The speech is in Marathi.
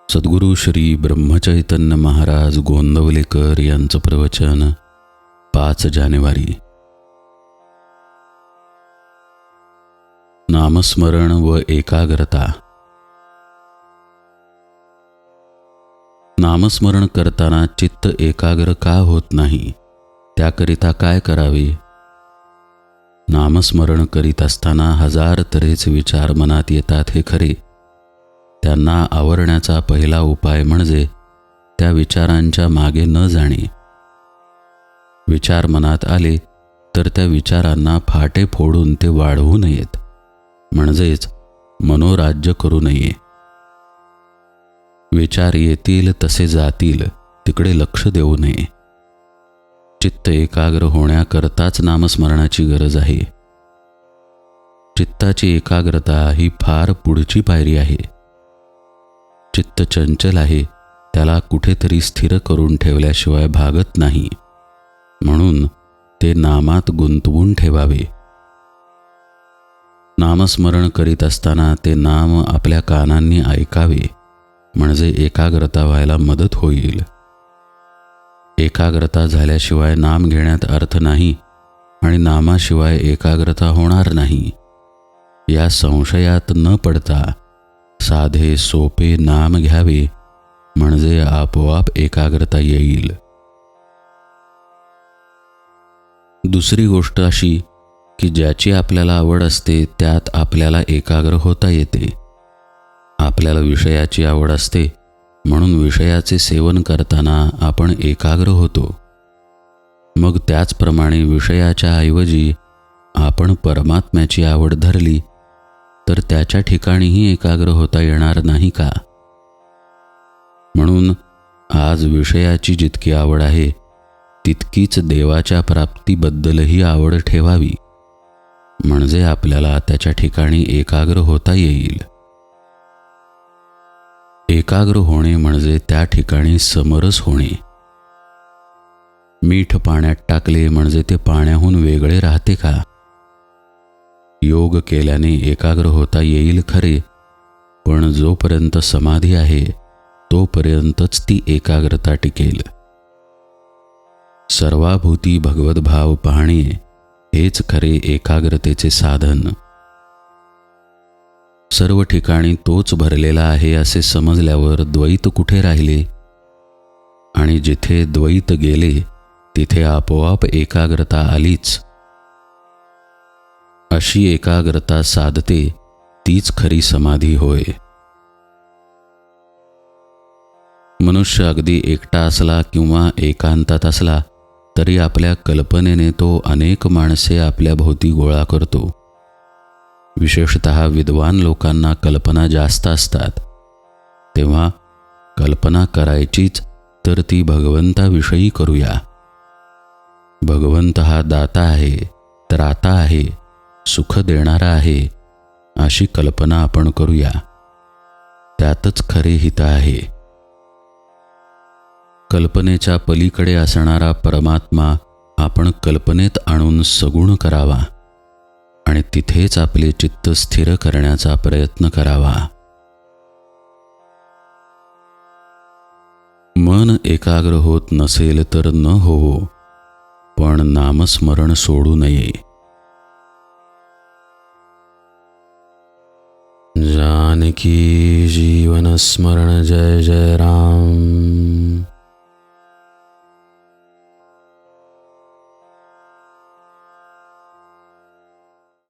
सद्गुरू श्री ब्रह्मचैतन्य महाराज गोंदवलेकर यांचं प्रवचन 5 जानेवारी. नामस्मरण व एकाग्रता. नामस्मरण करताना चित्त एकाग्र का होत नाही, त्याकरिता काय करावे? नामस्मरण करीत असताना हजार तऱ्हेचे विचार मनात येतात हे खरे. त्यांना आवरण्याचा पहिला उपाय म्हणजे त्या विचारांच्या मागे न जाणे. विचार मनात आले तर त्या विचारांना फाटे फोडून ते वाढवू नयेत, म्हणजेच मनोराज्य करू नये. विचार येतील तसे जातील, तिकडे लक्ष देऊ नये. चित्त एकाग्र होण्याकरताच नामस्मरणाची गरज आहे. चित्ताची एकाग्रता ही फार पुढची पायरी आहे. चित्त चंचल आहे, त्याला कुठेतरी स्थिर करून ठेवल्याशिवाय भागत नाही, म्हणून ते नामात गुंतवून ठेवावे. नामस्मरण करीत असताना ते नाम आपल्या कानांनी ऐकावे, म्हणजे एकाग्रता व्हायला मदत होईल. एकाग्रता झाल्याशिवाय नाम घेण्यात अर्थ नाही आणि नामाशिवाय एकाग्रता होणार नाही, या संशयात न पडता साधे सोपे नाम घ्यावे, म्हणजे आपोआप एकाग्रता येईल. दुसरी गोष्ट अशी की ज्याची आपल्याला आवड असते त्यात आपल्याला एकाग्र होता येते. आपल्याला विषयाची आवड असते, म्हणून विषयाचे सेवन करताना आपण एकाग्र होतो. मग त्याचप्रमाणे विषयाच्या ऐवजी आपण परमात्म्याची आवड धरली तर त्याच्या ठिकाणीही एकाग्र होता येणार नाही का? म्हणून आज विषयाची जितकी आवड आहे तितकीच देवाच्या प्राप्तीबद्दलही आवड ठेवावी, म्हणजे आपल्याला त्याच्या ठिकाणी एकाग्र होता येईल. एकाग्र होणे म्हणजे त्या ठिकाणी समरस होणे. मीठ पाण्यात टाकले म्हणजे ते पाण्याहून वेगळे राहते का? योग केल्याने एकाग्र होता येईल खरे, पण जोपर्यंत समाधी आहे तोपर्यंतच ती एकाग्रता टिकेल. सर्वाभूती भगवद्भाव पाहणे हेच खरे एकाग्रतेचे साधन. सर्व ठिकाणी तोच भरलेला आहे असे समजल्यावर द्वैत कुठे राहिले? आणि जिथे द्वैत गेले तिथे आपोआप एकाग्रता आलीच. अशी एकाग्रता साधते तीच खरी समाधी होय. मनुष्य अगदी एकटा असला किंवा एकांतात असला तरी आपल्या कल्पनेने तो अनेक माणसे आपल्या भोवती गोळा करतो. विशेषतः विद्वान लोकांना कल्पना जास्त असतात. तेव्हा कल्पना करायचीच तर ती भगवंताविषयी करूया. भगवंत हा दाता आहे, त्राता आहे, सुख देणारा आहे, अशी कल्पना आपण करूया. त्यातच खरे हित आहे. कल्पनेच्या पलीकडे असणारा परमात्मा आपण कल्पनेत आणून सगुण करावा आणि तिथेच आपले चित्त स्थिर करण्याचा प्रयत्न करावा. मन एकाग्र होत नसेल तर न होवो, पण नामस्मरण सोडू नये. जानकी जीवन स्मरण जय जय राम.